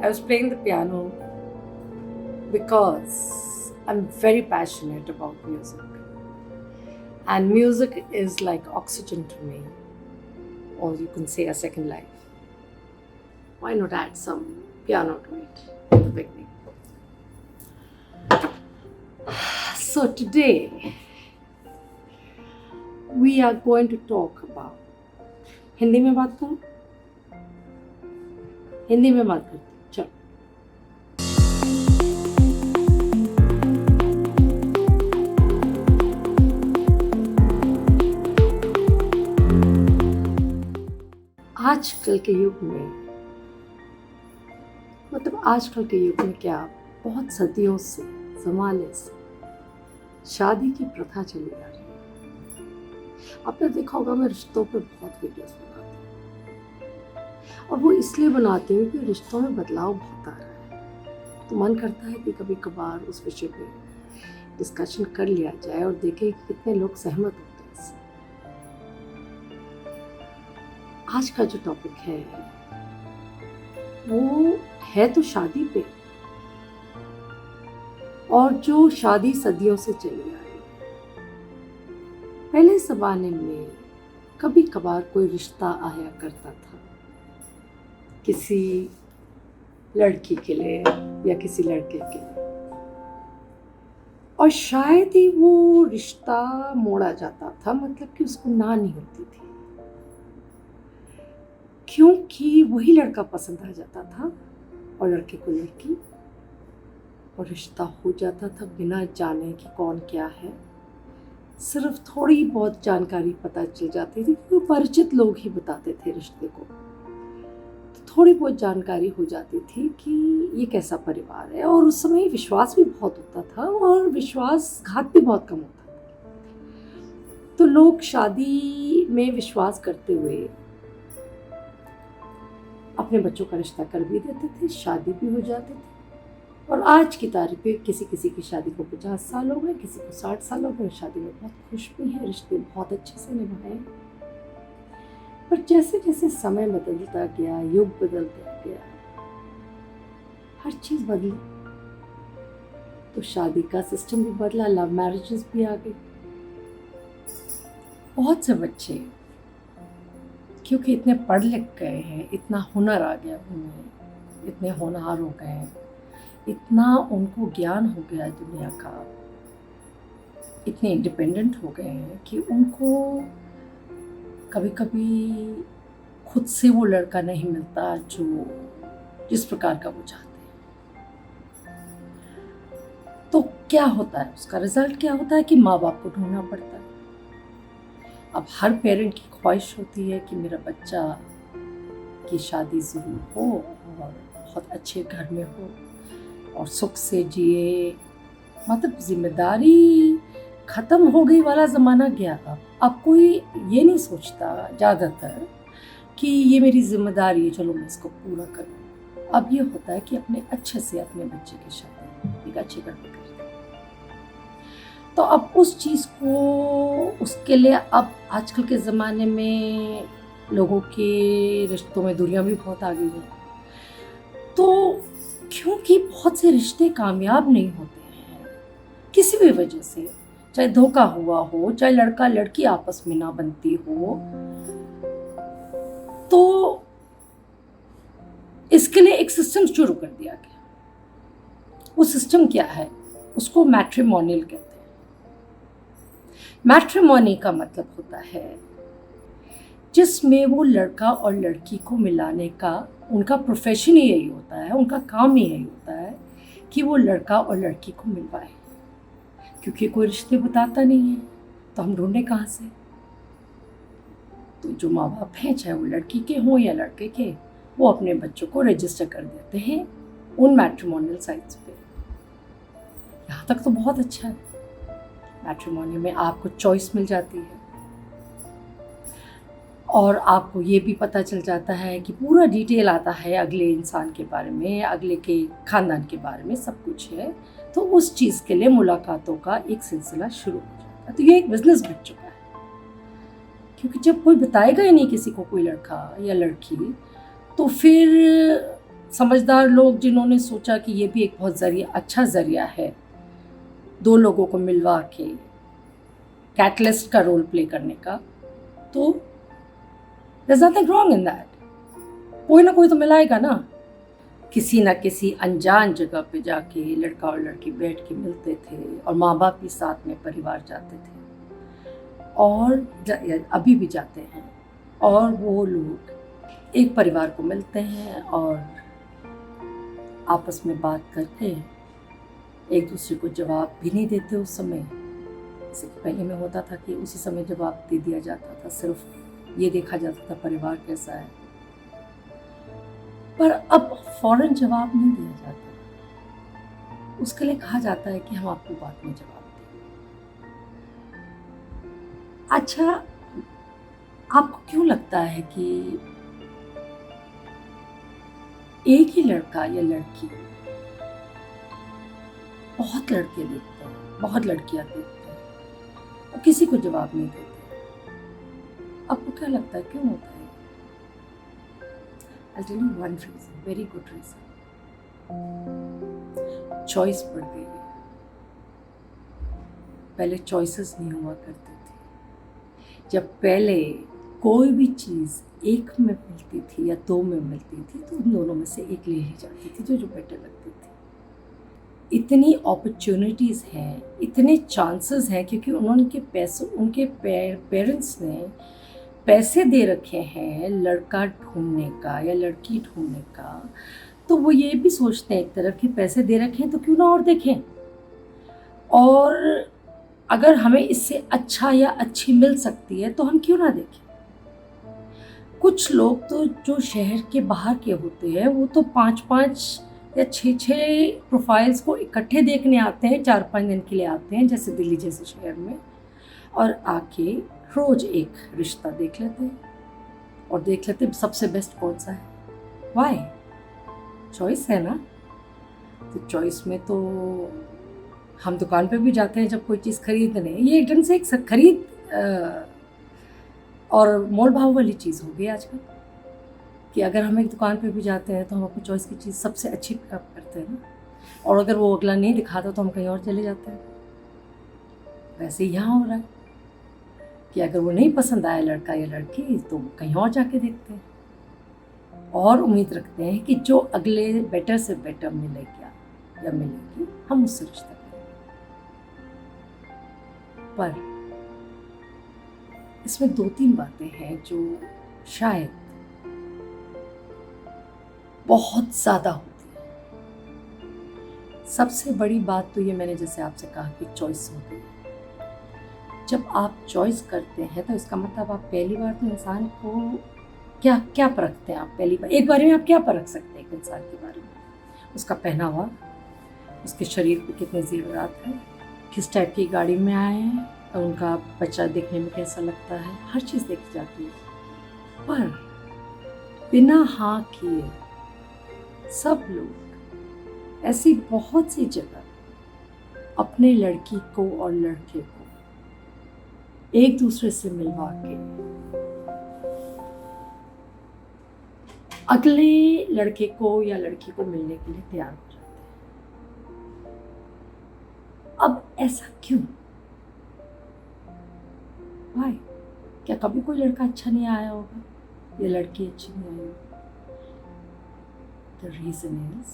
I was playing the piano because I'm very passionate about music. And music is like oxygen to me, or you can say a second life. Why not add some piano to it in the beginning? So today we are going to talk about Hindi में बात करूं? हिंदी में बात करते हैं, चलो। आजकल के युग में आजकल के युग में क्या बहुत सदियों से ज़माने से शादी की प्रथा चली आ रही है। आपने देखा होगा, मैं रिश्तों पे बहुत वीडियोस बनाती हूँ और वो इसलिए बनाती हूँ कि रिश्तों में बदलाव बहुत आ रहा है। तो मन करता है कि कभी कभार उस विषय पे डिस्कशन कर लिया जाए और देखें कि कितने लोग सहमत होते हैं इससे। आज का जो टॉपिक है वो है तो शादी पे, और जो शादी सदियों से चली आ रही है। पहले ज़माने में कभी कभार कोई रिश्ता आया करता था किसी लड़की के लिए या किसी लड़के के लिए, और शायद ही वो रिश्ता मोड़ा जाता था, मतलब कि उसको ना नहीं होती थी, क्योंकि वही लड़का पसंद आ जाता था और लड़के को लड़की, और रिश्ता हो जाता था बिना जाने कि कौन क्या है। सिर्फ थोड़ी बहुत जानकारी पता चल जाती थी, क्योंकि परिचित लोग ही बताते थे रिश्ते को। तो थोड़ी बहुत जानकारी हो जाती थी कि ये कैसा परिवार है, और उस समय विश्वास भी बहुत होता था और विश्वासघात भी बहुत कम होता था। तो लोग शादी में विश्वास करते हुए अपने बच्चों का रिश्ता कर भी देते थे, शादी भी हो जाती थी। और आज की तारीख पे किसी किसी की शादी को 50 साल हो गए, किसी को 60 साल हो गए, शादी में बहुत खुश भी हैं, रिश्ते बहुत अच्छे से निभाए। पर जैसे जैसे समय बदलता गया, युग बदलता गया, हर चीज़ बदली। तो शादी का सिस्टम भी बदला, लव मैरिजेस भी आ गई। बहुत से बच्चे क्योंकि इतने पढ़ लिख गए हैं, इतना हुनर आ गया उनमें, इतने होनहार हो गए हैं, इतना उनको ज्ञान हो गया दुनिया का, इतने इंडिपेंडेंट हो गए हैं कि उनको कभी कभी खुद से वो लड़का नहीं मिलता जो जिस प्रकार का वो चाहते हैं। तो क्या होता है, उसका रिजल्ट क्या होता है कि माँ बाप को ढूंढना पड़ता है। अब हर पेरेंट की ख्वाहिश होती है कि मेरा बच्चा की शादी ज़रूर हो और बहुत अच्छे घर में हो और सुख से जिए, मतलब जिम्मेदारी ख़त्म हो गई वाला ज़माना गया। अब कोई ये नहीं सोचता ज़्यादातर कि ये मेरी जिम्मेदारी है, चलो मैं इसको पूरा करूँ। अब ये होता है कि अपने अच्छे से अपने बच्चे की शादी एक अच्छे घर में कर दें। तो अब उस चीज़ को, उसके लिए अब आजकल के ज़माने में लोगों के रिश्तों में दूरियां भी बहुत आ गई हैं। तो क्योंकि बहुत से रिश्ते कामयाब नहीं होते हैं किसी भी वजह से, चाहे धोखा हुआ हो, चाहे लड़का लड़की आपस में ना बनती हो, तो इसके लिए एक सिस्टम शुरू कर दिया गया। वो सिस्टम क्या है, उसको मैट्रिमोनियल कहते हैं। मैट्रिमोनी का मतलब होता है जिसमें वो लड़का और लड़की को मिलाने का, उनका प्रोफेशन ही यही होता है, उनका काम ही यही होता है कि वो लड़का और लड़की को मिलवाए। क्योंकि कोई रिश्ते बताता नहीं है तो हम ढूंढे कहाँ से। तो जो माँ बाप हैं, चाहे वो लड़की के हों या लड़के के, वो अपने बच्चों को रजिस्टर कर देते हैं उन मैट्रिमोनियल साइट्स पे। यहाँ तक तो बहुत अच्छा है। मैट्रिमोनी में आपको चॉइस मिल जाती है और आपको ये भी पता चल जाता है कि पूरा डिटेल आता है अगले इंसान के बारे में, अगले के ख़ानदान के बारे में, सब कुछ है। तो उस चीज़ के लिए मुलाकातों का एक सिलसिला शुरू हो जाता है। तो ये एक बिजनेस बन चुका है, क्योंकि जब कोई बताएगा ही नहीं किसी को, कोई लड़का या लड़की, तो फिर समझदार लोग जिन्होंने सोचा कि ये भी एक बहुत अच्छा ज़रिया है दो लोगों को मिलवा के कैटलिस्ट का रोल प्ले करने का, तो there's nothing wrong in that. कोई ना कोई तो मिलाएगा ना। किसी ना किसी अनजान जगह पे जाके लड़का और लड़की बैठ के मिलते थे और माँ बाप भी साथ में परिवार जाते थे और अभी भी जाते हैं, और वो लोग एक परिवार को मिलते हैं और आपस में बात करके एक दूसरे को जवाब भी नहीं देते उस समय। जैसे पहले में होता था कि उसी समय जवाब दे दिया जाता था, सिर्फ ये देखा जाता था परिवार कैसा है, पर अब फौरन जवाब नहीं दिया जाता। उसके लिए कहा जाता है कि हम आपको बाद में जवाब दें। अच्छा, आपको क्यों लगता है कि एक ही लड़का या लड़की बहुत लड़के देखते हैं, बहुत लड़कियां देखते हैं और किसी को जवाब नहीं देते? आपको क्या लगता है क्यों होता है? I'll tell you one reason, very good reason. Choice बढ़ गई है। पहले चॉइसेस नहीं हुआ करते थे। जब पहले कोई भी चीज़ एक में मिलती थी या दो में मिलती थी तो उन दोनों में से एक ले ली जाती थी जो बेटर लगती थी। इतनी अपॉर्चुनिटीज़ हैं, इतने चांसेस हैं, क्योंकि उनके पेरेंट्स ने पैसे दे रखे हैं लड़का ढूंढने का या लड़की ढूंढने का, तो वो ये भी सोचते हैं एक तरफ कि पैसे दे रखे हैं तो क्यों ना और देखें, और अगर हमें इससे अच्छा या अच्छी मिल सकती है तो हम क्यों ना देखें। कुछ लोग तो जो शहर के बाहर के होते हैं वो तो 5-5 या 6-6 प्रोफाइल्स को इकट्ठे देखने आते हैं, 4-5 दिन के लिए आते हैं, जैसे दिल्ली जैसे शहर में, और आके रोज एक रिश्ता देख लेते हैं और देख लेते हैं सबसे बेस्ट कौन सा है। वाई? चॉइस है ना। तो चॉइस में तो हम दुकान पे भी जाते हैं जब कोई चीज़ खरीदने, ये एकदम से एक खरीद और मोल भाव वाली चीज़ हो गई आजकल, कि अगर हम एक दुकान पे भी जाते हैं तो हम अपनी चॉइस की चीज़ सबसे अच्छी पिकअप करते हैं ना, और अगर वो अगला नहीं दिखाता तो हम कहीं और चले जाते हैं। वैसे यहाँ हो रहा है कि अगर वो नहीं पसंद आया लड़का या लड़की तो कहीं और जाके देखते हैं और उम्मीद रखते हैं कि जो अगले बेटर से बेटर मिलेगा या मिलेगी हम उससे रिश्ता करेंगे। पर इसमें 2-3 बातें हैं जो शायद बहुत ज़्यादा होती है। सबसे बड़ी बात तो ये मैंने जैसे आपसे कहा कि चॉइस होती है। जब आप चॉइस करते हैं तो इसका मतलब आप पहली बार तो इंसान को क्या क्या परखते हैं। आप पहली बार एक बारे में आप क्या परख सकते हैं एक इंसान के बारे में? उसका पहनावा, उसके शरीर पे कितने ज़ेवरात हैं, किस टाइप की गाड़ी में आए हैं, और उनका बच्चा देखने में कैसा लगता है, हर चीज़ देखी जाती है। पर बिना हाँ किए सब लोग ऐसी बहुत सी जगह अपने लड़की को और लड़के को एक दूसरे से मिलवा के अगले लड़के को या लड़की को मिलने के लिए तैयार हो जाते हैं। अब ऐसा क्यों? भाई, क्या कभी कोई लड़का अच्छा नहीं आया होगा या लड़की अच्छी नहीं आई होगी? द रीजन इज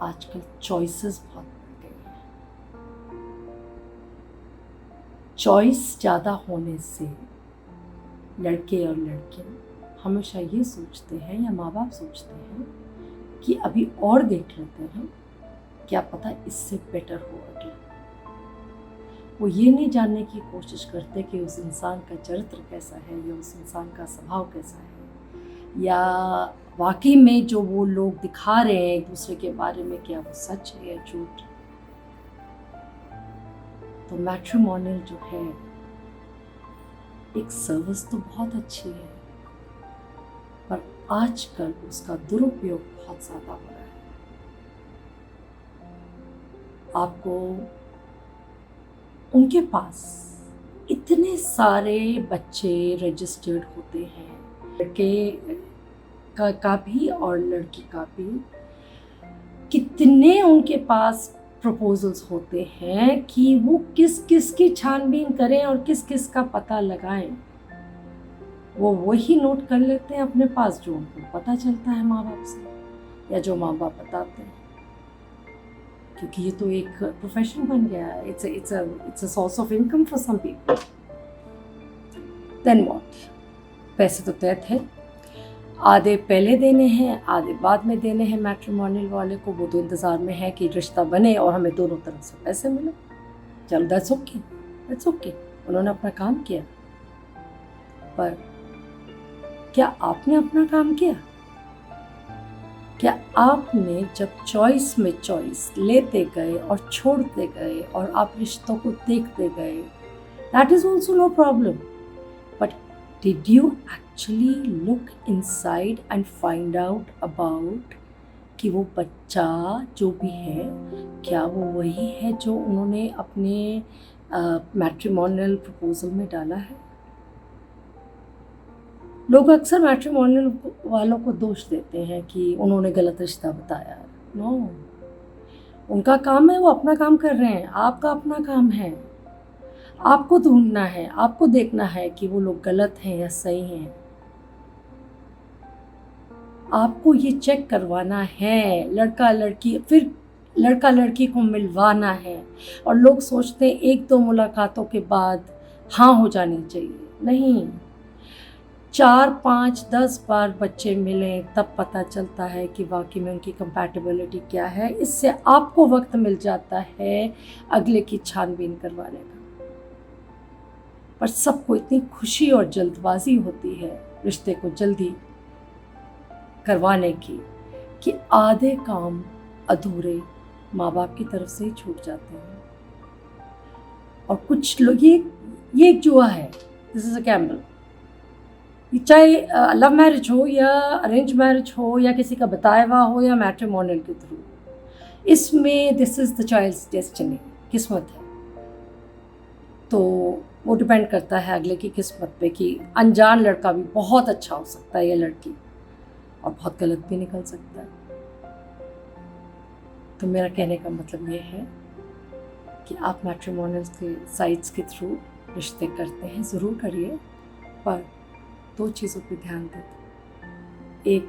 आजकल चॉइसेस बहुत बढ़ गई हैं। चॉइस ज़्यादा होने से लड़के और लड़कियां हमेशा ये सोचते हैं या माँ बाप सोचते हैं कि अभी और देख लेते हैं, क्या पता इससे बेटर हो अगला। वो ये नहीं जानने की कोशिश करते कि उस इंसान का चरित्र कैसा है या उस इंसान का स्वभाव कैसा है, या वाकई में जो वो लोग दिखा रहे हैं एक दूसरे के बारे में क्या वो सच है या झूठ। तो मैट्रिमोनियल जो है एक सर्विस तो बहुत अच्छी है, पर आजकल उसका दुरुपयोग बहुत ज़्यादा हो रहा है। आपको उनके पास इतने सारे बच्चे रजिस्टर्ड होते हैं, लड़के का भी और लड़की का भी, कितने उनके पास प्रपोजल्स होते हैं कि वो किस किस की छानबीन करें और किस किस का पता लगाएं। वो वही नोट कर लेते हैं अपने पास जो उनको पता चलता है माँ बाप से या जो माँ बाप बताते हैं, क्योंकि ये तो एक प्रोफेशन बन गया है। It's a source of income for some people. Then what? पैसे तो तय थे, आधे पहले देने हैं आधे बाद में देने हैं मैट्रिमोनियल वाले को। वो तो इंतज़ार में है कि रिश्ता बने और हमें दोनों तरफ से पैसे मिले। चलो दैट्स ओके, उन्होंने अपना काम किया। पर क्या आपने अपना काम किया? क्या आपने जब चॉइस में चॉइस लेते गए और छोड़ते गए और आप रिश्तों को देखते गए, that is also no problem, but did you actually look inside and find out about कि वो बच्चा जो भी है क्या वो वही है जो उन्होंने अपने मैट्रिमोनियल प्रपोजल में डाला है? लोग अक्सर मैट्रिमोनियल वालों को दोष देते हैं कि उन्होंने गलत रिश्ता बताया। नो, उनका काम है, वो अपना काम कर रहे हैं। आपका अपना काम है, आपको ढूंढना है, आपको देखना है कि वो लोग गलत हैं या सही हैं। आपको ये चेक करवाना है, लड़का लड़की, फिर लड़का लड़की को मिलवाना है। और लोग सोचते हैं 1-2 मुलाकातों के बाद हाँ हो जानी चाहिए। नहीं, 4, 5, 10 बार बच्चे मिलें तब पता चलता है कि वाकई में उनकी कंपैटिबिलिटी क्या है। इससे आपको वक्त मिल जाता है अगले की छानबीन करवाने का। पर सबको इतनी खुशी और जल्दबाजी होती है रिश्ते को जल्दी करवाने की कि आधे काम अधूरे माँ बाप की तरफ से ही छूट जाते हैं। और कुछ लोग, ये एक जुआ है, दिस इज़ अ गैम्बल। चाहे लव मैरिज हो या अरेंज मैरिज हो या किसी का बताया हुआ हो या मैट्रिमोनियल के थ्रू, इसमें this is the child's destiny, किस्मत है। तो वो डिपेंड करता है अगले की किस्मत पे कि अनजान लड़का भी बहुत अच्छा हो सकता है या लड़की, और बहुत गलत भी निकल सकता है। तो मेरा कहने का मतलब ये है कि आप मैट्रिमोनियल के साइट्स के थ्रू रिश्ते करते हैं, ज़रूर करिए, पर 2 चीज़ों पे ध्यान दें। एक,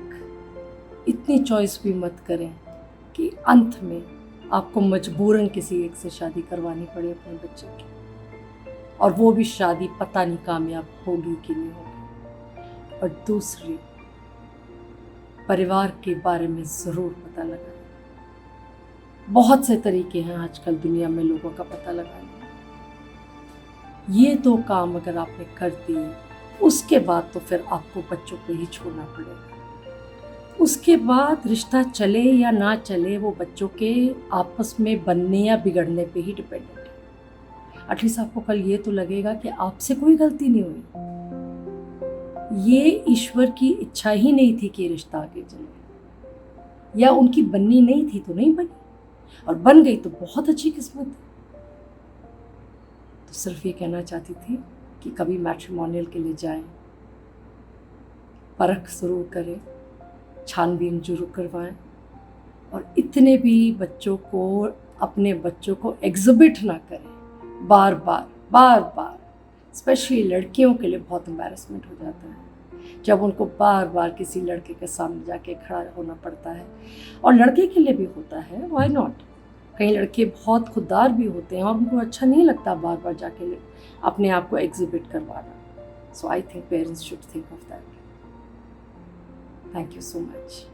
इतनी चॉइस भी मत करें कि अंत में आपको मजबूरन किसी एक से शादी करवानी पड़े अपने बच्चे की, और वो भी शादी पता नहीं कामयाब होगी कि नहीं होगी। और दूसरी, परिवार के बारे में ज़रूर पता लगाएं। बहुत से तरीके हैं आजकल दुनिया में लोगों का पता लगाने। ये 2 काम अगर आपने कर दिए, उसके बाद तो फिर आपको बच्चों को ही छोड़ना पड़ेगा। उसके बाद रिश्ता चले या ना चले, वो बच्चों के आपस में बनने या बिगड़ने पे ही डिपेंडेंट है। एटलीस्ट आपको कल ये तो लगेगा कि आपसे कोई गलती नहीं हुई, ये ईश्वर की इच्छा ही नहीं थी कि रिश्ता आगे चले, या उनकी बननी नहीं थी तो नहीं बनी, और बन गई तो बहुत अच्छी किस्मत है। तो सिर्फ ये कहना चाहती थी कि कभी मैट्रिमोनियल के लिए जाएं, परख ज़रूर करें, छानबीन जरूर करवाएं, और इतने भी बच्चों को, अपने बच्चों को एग्जिबिट ना करें बार बार। स्पेशली लड़कियों के लिए बहुत एम्बैरेसमेंट हो जाता है जब उनको बार बार किसी लड़के के सामने जाके खड़ा होना पड़ता है। और लड़के के लिए भी होता है, व्हाई नॉट। कई लड़के बहुत खुददार भी होते हैं और उनको अच्छा नहीं लगता बार बार जाके अपने आप को एग्जिबिट करवाना। So I think parents should think of that. Thank you so much.